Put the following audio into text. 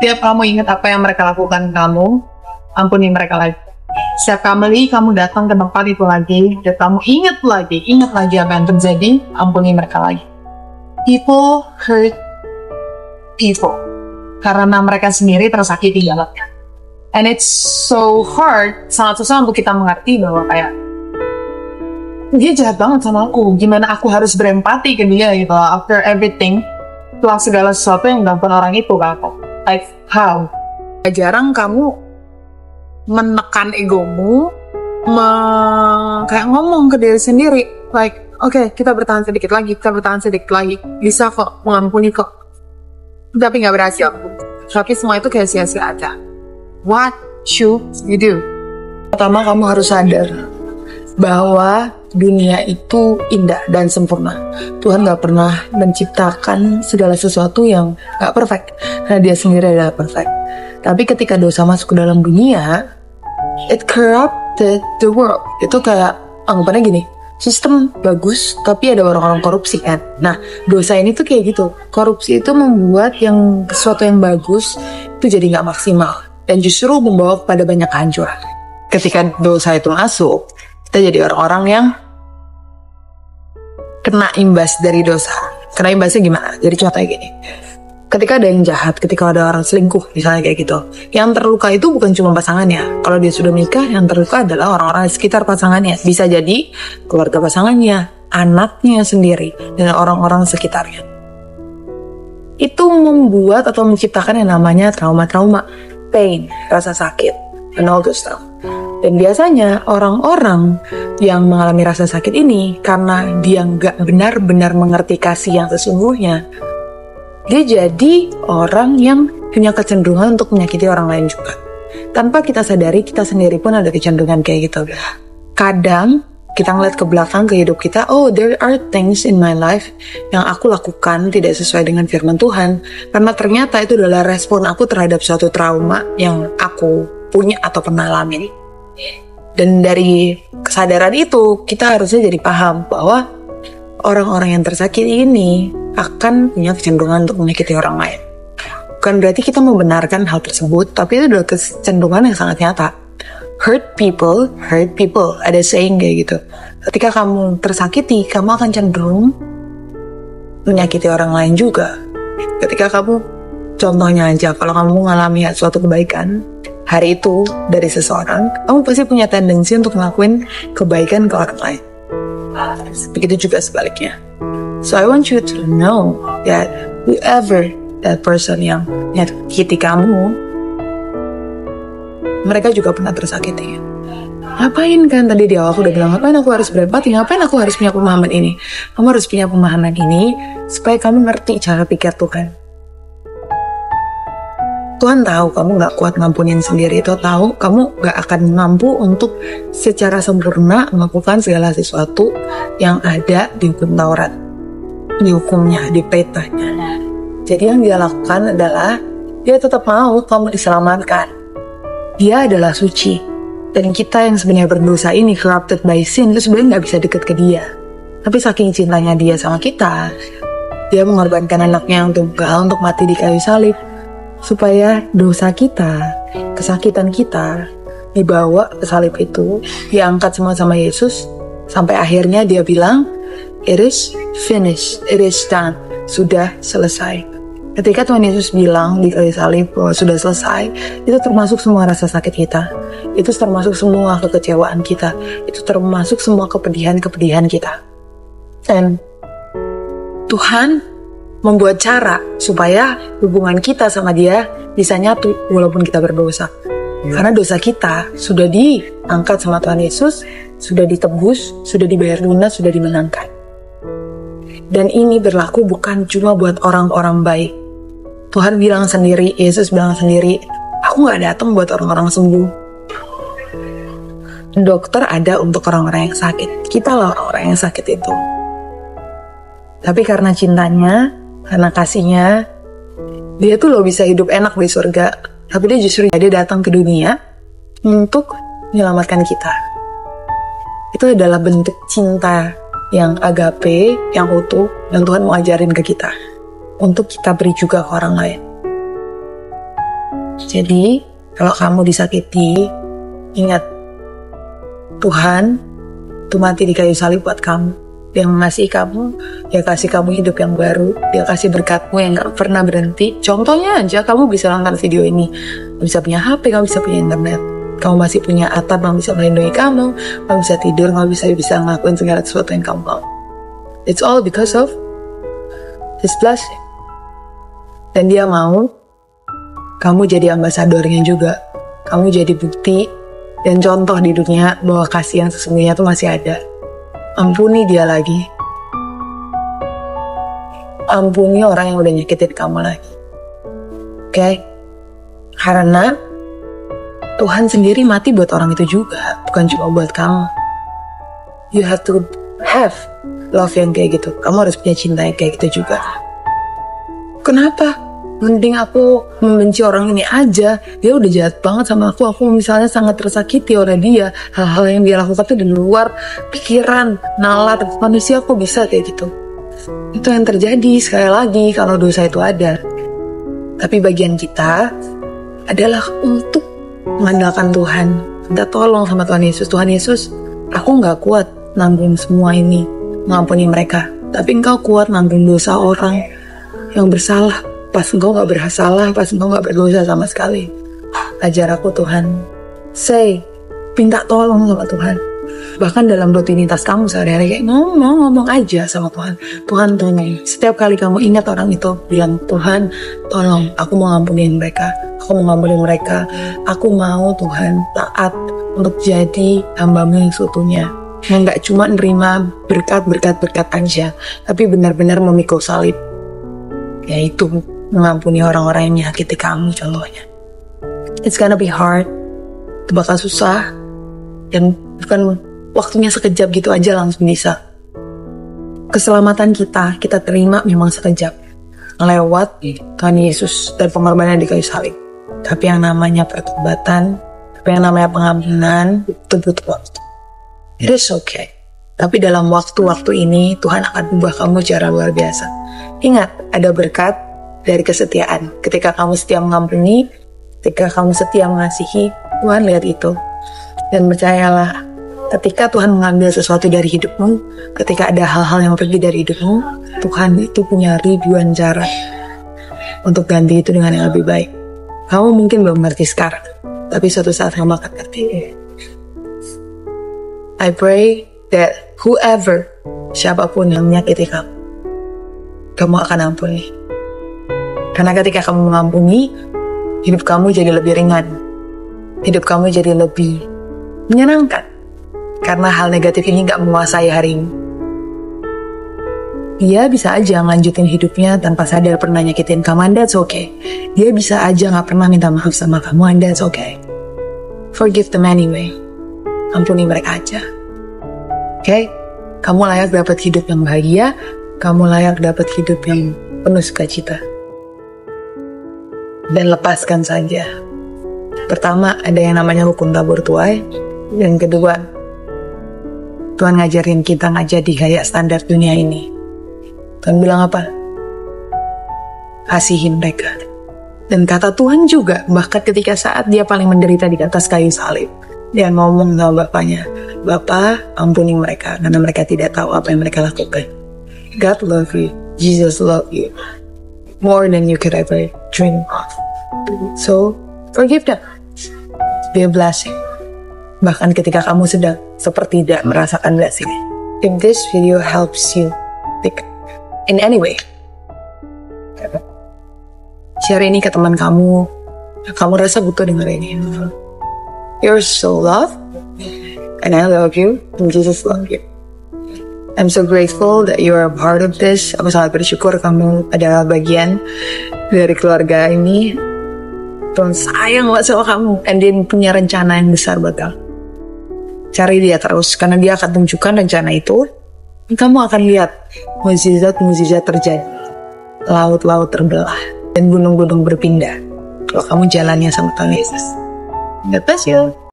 Setiap kamu ingat apa yang mereka lakukan kamu, ampuni mereka lagi. Setiap kali kamu datang ke tempat itu lagi, dan kamu ingat lagi apa yang terjadi, ampuni mereka lagi. People hurt people karena mereka sendiri tersakiti dalamnya. And it's so hard, sangat susah untuk kita mengerti bahwa kayak dia jahat banget sama aku, gimana aku harus berempati ke dia gitu, after everything, setelah segala sesuatu yang dilakukan orang itu ke aku. Like how? Jarang kamu menekan egomu, kayak ngomong ke diri sendiri, like, oke, kita bertahan sedikit lagi, bisa kok, mengampuni kok. Tapi nggak berhasil. Tapi semua itu kayak sia-sia aja. What should you do? Pertama, kamu harus sadar bahwa dunia itu indah dan sempurna. Tuhan gak pernah menciptakan segala sesuatu yang gak perfect, karena dia sendiri adalah perfect. Tapi ketika dosa masuk ke dalam dunia, it corrupted the world. Itu kayak anggapannya gini, sistem bagus tapi ada orang-orang korupsi kan. Nah, dosa ini tuh kayak gitu. Korupsi itu membuat yang sesuatu yang bagus itu jadi gak maksimal dan justru membawa kepada banyak kehancuran. Ketika dosa itu masuk, kita jadi orang-orang yang kena imbas dari dosa. Kena imbasnya gimana? Jadi contohnya gini, ketika ada yang jahat, ketika ada orang selingkuh misalnya kayak gitu, yang terluka itu bukan cuma pasangannya. Kalau dia sudah menikah, yang terluka adalah orang-orang di sekitar pasangannya. Bisa jadi keluarga pasangannya, anaknya sendiri, dan orang-orang sekitarnya. Itu membuat atau menciptakan yang namanya trauma-trauma, pain, rasa sakit, and all those stuff. Dan biasanya orang-orang yang mengalami rasa sakit ini, karena dia nggak benar-benar mengerti kasih yang sesungguhnya, dia jadi orang yang punya kecenderungan untuk menyakiti orang lain juga. Tanpa kita sadari, kita sendiri pun ada kecenderungan kayak gitu. Kadang kita ngeliat ke belakang ke hidup kita, oh, there are things in my life yang aku lakukan tidak sesuai dengan firman Tuhan, karena ternyata itu adalah respon aku terhadap suatu trauma yang aku punya atau pernah alami. Dan dari kesadaran itu, kita harusnya jadi paham bahwa orang-orang yang tersakiti ini akan punya kecenderungan untuk menyakiti orang lain. Bukan berarti kita membenarkan hal tersebut, tapi itu adalah kecenderungan yang sangat nyata. Hurt people. Ada saying kayak gitu. Ketika kamu tersakiti, kamu akan cenderung menyakiti orang lain juga. Ketika kamu, contohnya aja, kalau kamu mengalami suatu kebaikan hari itu dari seseorang, kamu pasti punya tendensi untuk ngelakuin kebaikan ke orang lain. Begitu juga sebaliknya. So I want you to know that whoever that person yang menyakiti kamu, mereka juga pernah tersakiti. Ngapain kan tadi di awal aku udah bilang, ngapain aku harus berempati, ngapain aku harus punya pemahaman ini. Kamu harus punya pemahaman ini supaya kamu ngerti cara pikir Tuhan. Tuhan tahu kamu gak kuat ngampunin sendiri, itu tahu kamu gak akan mampu untuk secara sempurna melakukan segala sesuatu yang ada di hukum Taurat, di hukumnya, di petanya. Jadi yang dia lakukan adalah dia tetap mau kamu diselamatkan. Dia adalah suci, dan kita yang sebenarnya berdosa ini, corrupted by sin, itu sebenarnya gak bisa deket ke dia. Tapi saking cintanya dia sama kita, dia mengorbankan anaknya yang tunggal untuk mati di kayu salib, supaya dosa kita, kesakitan kita dibawa ke salib itu, diangkat semua sama Yesus, sampai akhirnya dia bilang, it is finished, it is done, sudah selesai. Ketika Tuhan Yesus bilang di kayu salib bahwa sudah selesai, itu termasuk semua rasa sakit kita, itu termasuk semua kekecewaan kita, itu termasuk semua kepedihan-kepedihan kita. Dan Tuhan membuat cara supaya hubungan kita sama dia bisa nyatu walaupun kita berdosa. Karena dosa kita sudah diangkat sama Tuhan Yesus, sudah ditebus, sudah dibayar lunas, sudah dimenangkan. Dan ini berlaku bukan cuma buat orang-orang baik. Tuhan bilang sendiri, Yesus bilang sendiri, aku gak datang buat orang-orang sembuh. Dokter ada untuk orang-orang yang sakit. Kita lah orang-orang yang sakit itu. Tapi karena cintanya, karena kasihnya, dia tuh loh bisa hidup enak di surga. Tapi dia datang ke dunia untuk menyelamatkan kita. Itu adalah bentuk cinta yang agape, yang utuh, yang Tuhan mau ajarin ke kita, untuk kita beri juga ke orang lain. Jadi kalau kamu disakiti, ingat, Tuhan itu mati di kayu salib buat kamu. Dia mengasihi kamu, dia kasih kamu hidup yang baru, dia kasih berkatmu yang gak pernah berhenti. Contohnya aja, kamu bisa nonton video ini, kamu bisa punya HP, kamu bisa punya internet, kamu masih punya atap yang bisa melindungi kamu bisa tidur, kamu bisa ngelakuin segala sesuatu yang kamu mau. It's all because of His blessing. Dan dia mau kamu jadi ambasadornya juga. Kamu jadi bukti dan contoh di dunia bahwa kasih yang sesungguhnya itu masih ada. Ampuni dia lagi. Ampuni orang yang udah nyakitin kamu lagi. Oke? Karena Tuhan sendiri mati buat orang itu juga, bukan cuma buat kamu. You have to have love yang kayak gitu. Kamu harus punya cinta yang kayak gitu juga. Kenapa? Mending aku membenci orang ini aja, dia udah jahat banget sama aku misalnya sangat tersakiti oleh dia, hal-hal yang dia lakukan tuh di luar pikiran, nalar manusia, aku bisa kayak gitu. Itu yang terjadi sekali lagi kalau dosa itu ada. Tapi bagian kita adalah untuk mengandalkan Tuhan, minta tolong sama Tuhan Yesus. Tuhan Yesus, aku gak kuat nanggung semua ini, mengampuni mereka, tapi Engkau kuat nanggung dosa orang yang bersalah. Pas engkau gak bersalah, pas engkau gak berdosa sama sekali. Ajar aku Tuhan. Minta tolong sama Tuhan. Bahkan dalam rutinitas kamu sehari-hari kayak ngomong aja sama Tuhan. Tuhan tolong. Setiap kali kamu ingat orang itu, bilang, Tuhan tolong, aku mau ngampunin mereka. Aku mau ngampunin mereka. Aku mau Tuhan taat untuk jadi hamba-Mu yang seutuhnya. Yang gak cuma nerima berkat-berkat aja, tapi benar-benar memikul salib. Yaitu mengampuni orang-orang yang menyakiti kamu contohnya. It's gonna be hard. Itu bakal susah. Dan bukan waktunya sekejap gitu aja langsung bisa. Keselamatan kita terima memang sekejap. Lewat Tuhan Yesus dan pengorbanan di kayu salib. Tapi yang namanya pertobatan, tapi yang namanya pengampunan, itu butuh waktu. It is okay. Tapi dalam waktu-waktu ini, Tuhan akan ubah kamu secara luar biasa. Ingat, ada berkat dari kesetiaan. Ketika kamu setia mengampuni, ketika kamu setia mengasihi, Tuhan lihat itu. Dan percayalah, ketika Tuhan mengambil sesuatu dari hidupmu, ketika ada hal-hal yang pergi dari hidupmu, Tuhan itu punya ribuan cara untuk ganti itu dengan yang lebih baik. Kamu mungkin belum ngerti sekarang, tapi suatu saat kamu akan ngerti. I pray that whoever, siapapun yang menyakiti kamu, kamu akan ampuni. Karena ketika kamu mengampuni, hidup kamu jadi lebih ringan. Hidup kamu jadi lebih menyenangkan. Karena hal negatif ini gak menguasai harimu. Dia bisa aja ngelanjutin hidupnya tanpa sadar pernah nyakitin kamu, and that's okay. Dia bisa aja gak pernah minta maaf sama kamu, and that's okay. Forgive them anyway. Ampuni mereka aja. Okay? Kamu layak dapat hidup yang bahagia. Kamu layak dapat hidup yang penuh sukacita. Dan lepaskan saja. Pertama, ada yang namanya hukum tabur tuai. Yang kedua, Tuhan ngajarin kita gak jadi kayak standar dunia ini. Tuhan bilang apa? Kasihin mereka. Dan kata Tuhan juga, bahkan ketika saat dia paling menderita di atas kayu salib, dia ngomong sama Bapaknya, Bapa, ampuni mereka, karena mereka tidak tahu apa yang mereka lakukan. God love you. Jesus love you. More than you could ever dream of. So, forgive them. Be a blessing. Bahkan ketika kamu sedang seperti tidak merasakan blessing. If this video helps you in any way, share ini ke teman kamu. Kamu rasa butuh denger ini. You're so loved, and I love you, and Jesus love you. I'm so grateful that you are a part of this. Aku sangat bersyukur kamu adalah bagian dari keluarga ini. Tuhan sayang banget sama kamu. And dia punya rencana yang besar buat kamu. Cari dia terus, karena dia akan tunjukkan rencana itu. Kamu akan lihat mukjizat-mukjizat terjadi. Laut-laut terbelah. Dan gunung-gunung berpindah. Kalau kamu jalannya sama Tuhan Yesus. God bless you.